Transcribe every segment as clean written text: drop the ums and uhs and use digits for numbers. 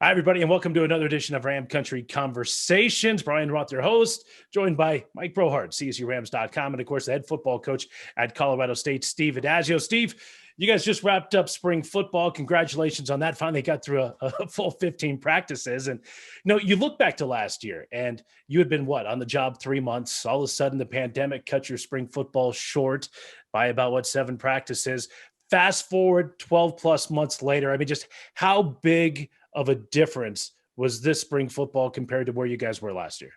Hi, everybody, and welcome to another edition of Ram Country Conversations. Brian Roth, your host, joined by Mike Brohart, CSURams.com, and, of course, the head football coach at Colorado State, Steve Addazio. Steve, you guys just wrapped up spring football. Congratulations on that. Finally got through a full 15 practices. And, you look back to last year, and you had been, on the job 3 months. All of a sudden, the pandemic cut your spring football short by about, 7 practices. Fast forward 12-plus months later. I mean, just how big of a difference was this spring football compared to where you guys were last year?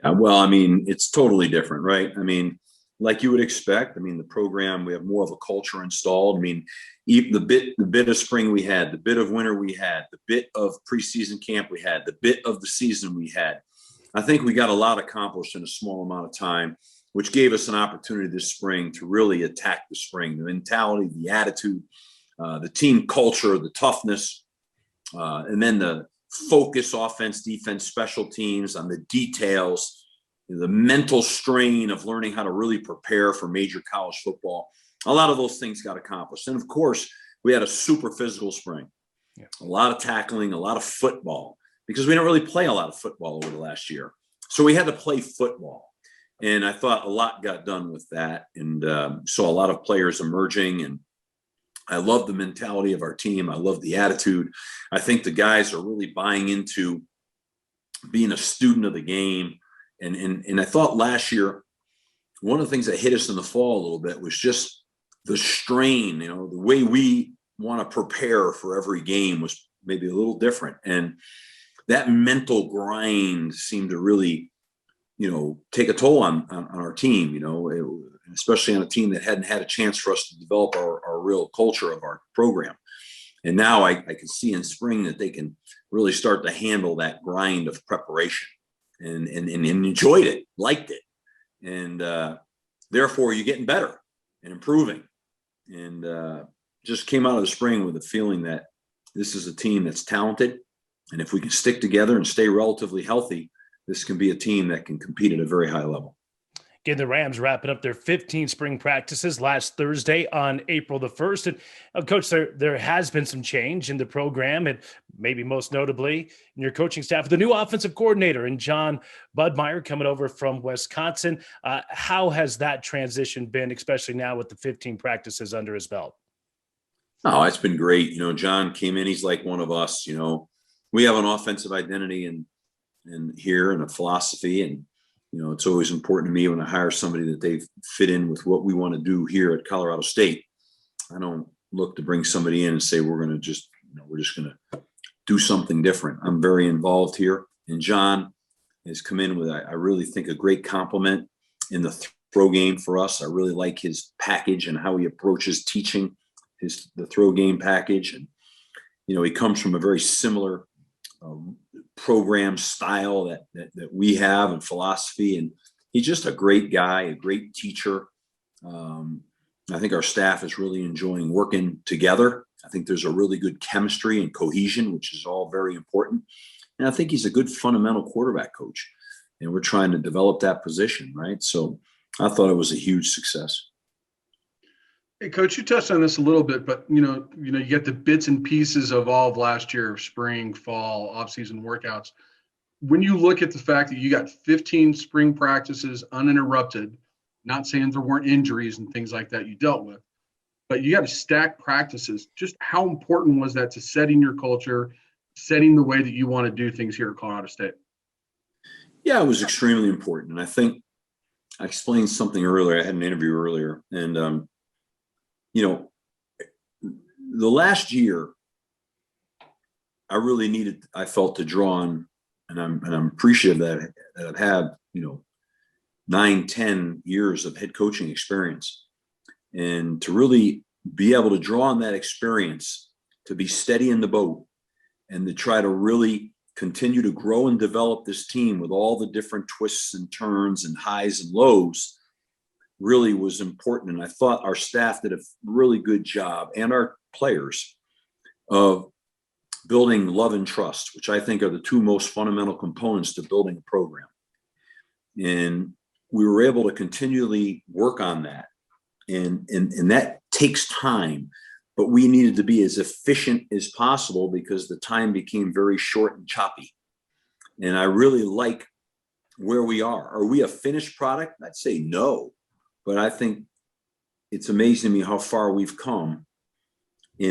Yeah, well, I mean, it's totally different, right? I mean, like you would expect. I mean, the program, we have more of a culture installed. I mean, even the bit of spring we had, the bit of winter we had, the bit of preseason camp we had, the bit of the season we had. I think we got a lot accomplished in a small amount of time, which gave us an opportunity this spring to really attack the spring, the mentality, the attitude, the team culture, the toughness. And then the focus, offense, defense, special teams on the details, the mental strain of learning how to really prepare for major college football. A lot of those things got accomplished. And of course, we had a super physical spring, a lot of tackling, a lot of football, because we didn't really play a lot of football over the last year. So we had to play football. And I thought a lot got done with that, and saw a lot of players emerging. And I love the mentality of our team. I love the attitude. I think the guys are really buying into being a student of the game. And I thought last year, one of the things that hit us in the fall a little bit was just the strain, the way we want to prepare for every game was maybe a little different. And that mental grind seemed to really, take a toll on our team, especially on a team that hadn't had a chance for us to develop our real culture of our program. And now I can see in spring that they can really start to handle that grind of preparation and enjoyed it, liked it. And therefore you're getting better and improving. And just came out of the spring with a feeling that this is a team that's talented. And if we can stick together and stay relatively healthy, this can be a team that can compete at a very high level. Again, the Rams wrapping up their 15 spring practices last Thursday on April the 1st. And Coach, there has been some change in the program, and maybe most notably in your coaching staff, the new offensive coordinator and John Budmeyer coming over from Wisconsin. How has that transition been, especially now with the 15 practices under his belt? Oh, it's been great. John came in, he's like one of us. We have an offensive identity and here and a philosophy, and it's always important to me when I hire somebody that they fit in with what we want to do here at Colorado State. I don't look to bring somebody in and say we're going to just we're just going to do something different. I'm very involved here, and John has come in with I really think a great compliment in the throw game for us. I really like his package and how he approaches teaching the throw game package, and he comes from a very similar program style that we have and philosophy, and he's just a great guy, a great teacher. I think our staff is really enjoying working together. I think there's a really good chemistry and cohesion, which is all very important. And I think he's a good fundamental quarterback coach, and we're trying to develop that position, right? So I thought it was a huge success. Hey, Coach, you touched on this a little bit, but you get the bits and pieces of all of last year, spring, fall, off-season workouts. When you look at the fact that you got 15 spring practices uninterrupted, not saying there weren't injuries and things like that you dealt with, but you got to stack practices. Just how important was that to setting your culture, setting the way that you want to do things here at Colorado State? Yeah, it was extremely important. And I think I explained something earlier. I had an interview earlier, and the last year, I felt to draw on, and I'm appreciative that I've had, 9-10 years of head coaching experience, and to really be able to draw on that experience, to be steady in the boat, and to try to really continue to grow and develop this team with all the different twists and turns and highs and lows, really was important. And I thought our staff did a really good job, and our players, of building love and trust, which I think are the two most fundamental components to building a program. And we were able to continually work on that. And that takes time. but we needed to be as efficient as possible because the time became very short and choppy. And I really like where we are. Are we a finished product? I'd say no, but I think it's amazing to me how far we've come in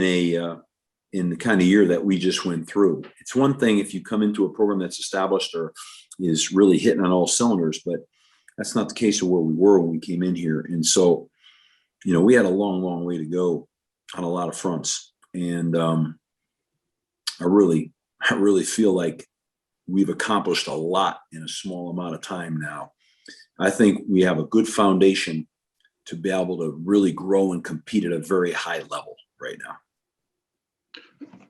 the kind of year that we just went through. It's one thing if you come into a program that's established or is really hitting on all cylinders, but that's not the case of where we were when we came in here. And so, we had a long, long way to go on a lot of fronts. And I really feel like we've accomplished a lot in a small amount of time now. I think we have a good foundation to be able to really grow and compete at a very high level right now.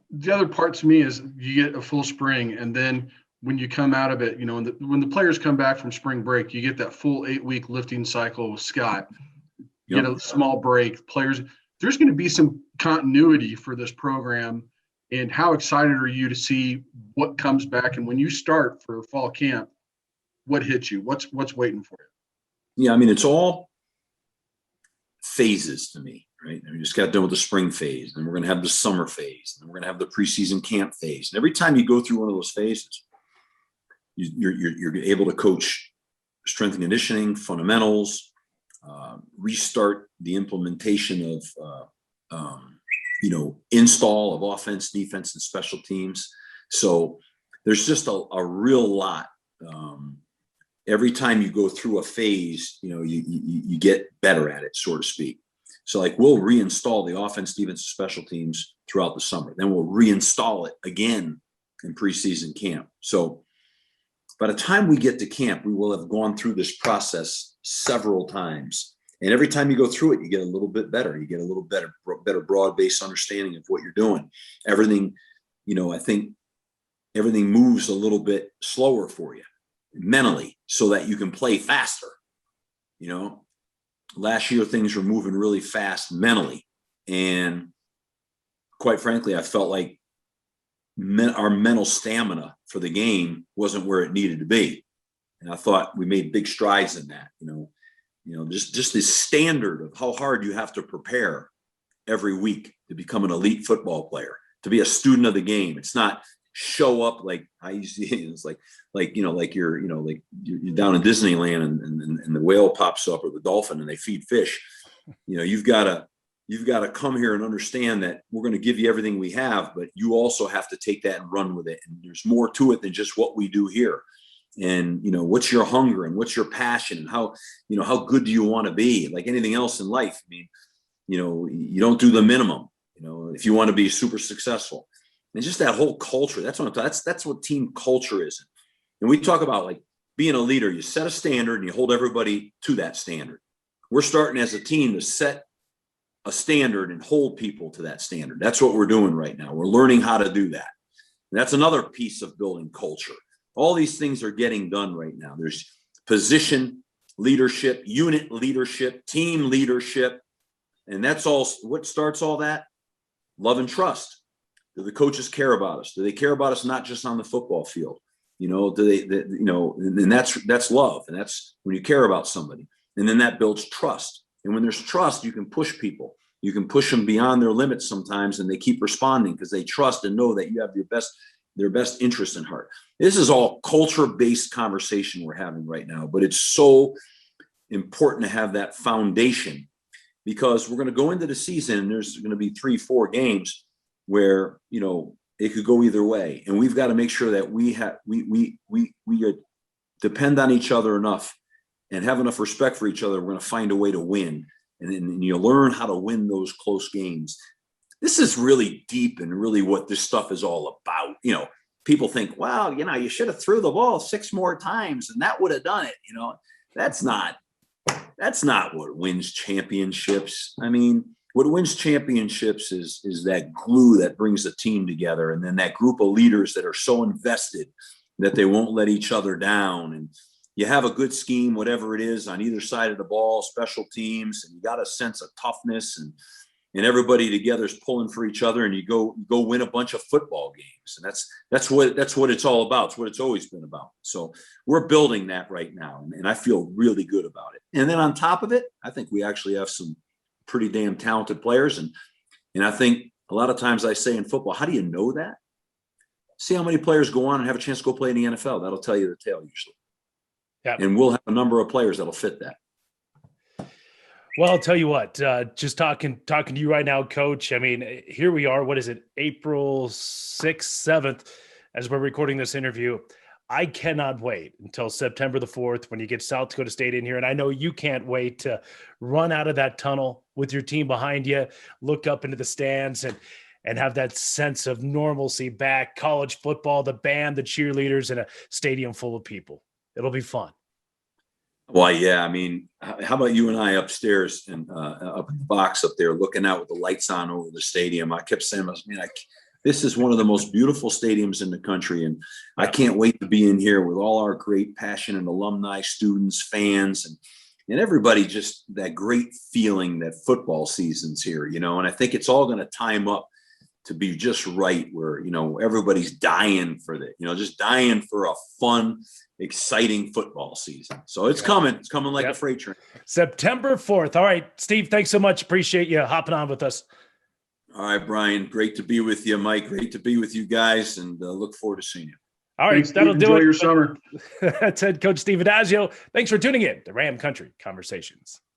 The other part to me is you get a full spring, and then when you come out of it, when the players come back from spring break, you get that full 8-week lifting cycle with Scott. You get a small break. Players, there's going to be some continuity for this program. And how excited are you to see what comes back? And when you start for fall camp, what hits you? What's waiting for you? Yeah, I mean, it's all phases to me, right? We just got done with the spring phase, and we're going to have the summer phase, and we're going to have the preseason camp phase. And every time you go through one of those phases, you're able to coach strength and conditioning, fundamentals, restart the implementation of install of offense, defense, and special teams. So there's just a real lot. Every time you go through a phase, you get better at it, so to speak. So like we'll reinstall the offense, defense, and special teams throughout the summer. Then we'll reinstall it again in preseason camp. So by the time we get to camp, we will have gone through this process several times. And every time you go through it, you get a little bit better. You get a little better broad-based understanding of what you're doing. Everything, I think everything moves a little bit slower for you mentally so that you can play faster. Last year, things were moving really fast mentally. And quite frankly, I felt like our mental stamina for the game wasn't where it needed to be. And I thought we made big strides in that, just this standard of how hard you have to prepare every week to become an elite football player, to be a student of the game. It's not show up like I used to. It's like you're down in Disneyland and the whale pops up or the dolphin and they feed fish. You've got to come here and understand that we're going to give you everything we have, but you also have to take that and run with it. And there's more to it than just what we do here. And, what's your hunger and what's your passion and how good do you want to be? Like anything else in life. I mean, you don't do the minimum, if you want to be super successful. And just that whole culture, that's what team culture is. And we talk about like being a leader, you set a standard and you hold everybody to that standard. We're starting as a team to set a standard and hold people to that standard. That's what we're doing right now. We're learning how to do that. And that's another piece of building culture. All these things are getting done right now. There's position leadership, unit leadership, team leadership. And that's all. What starts all that? Love and trust. Do the coaches care about us? Do they care about us not just on the football field? Do they and that's love. And that's when you care about somebody. And then that builds trust. And when there's trust, you can push people. You can push them beyond their limits sometimes, and they keep responding because they trust and know that you have their best interest in heart. This is all culture-based conversation we're having right now, but it's so important to have that foundation because we're going to go into the season and there's going to be 3-4 games where, it could go either way. And we've got to make sure that we depend on each other enough and have enough respect for each other. We're going to find a way to win. And you learn how to win those close games. This is really deep and really what this stuff is all about. People think, well, you should have threw the ball 6 more times and that would have done it. That's not what wins championships. I mean, what wins championships is that glue that brings the team together. And then that group of leaders that are so invested that they won't let each other down. And you have a good scheme, whatever it is on either side of the ball, special teams, and you got a sense of toughness and everybody together is pulling for each other and you go win a bunch of football games. And that's what it's all about. It's what it's always been about. So we're building that right now. And I feel really good about it. And then on top of it, I think we actually have some pretty damn talented players and And I think a lot of times I say in football, how do you know that? See how many players go on and have a chance to go play in the NFL. That'll tell you the tale usually. Yeah. And we'll have a number of players that'll fit that. Well, I'll tell you what, just talking to you right now, Coach. I mean, here we are. What is it? April 6th, 7th, as we're recording this interview. I cannot wait until September the 4th when you get South Dakota State in here. And I know you can't wait to run out of that tunnel with your team behind you, look up into the stands and have that sense of normalcy back, college football, the band, the cheerleaders, and a stadium full of people. It'll be fun. Well, yeah. I mean, how about you and I upstairs and up in the box up there looking out with the lights on over the stadium? I kept saying, this is one of the most beautiful stadiums in the country. And I can't wait to be in here with all our great passionate alumni, students, fans, and everybody, just that great feeling that football season's here, and I think it's all going to time up to be just right where, everybody's dying for that, just dying for a fun, exciting football season. So it's coming. It's coming like a freight train. September 4th. All right, Steve, thanks so much. Appreciate you hopping on with us. All right, Brian, great to be with you. Mike, great to be with you guys, and look forward to seeing you. All right, thanks, that'll Steve. do Enjoy it. your summer. That's head coach Steve Addazio. Thanks for tuning in to Ram Country Conversations.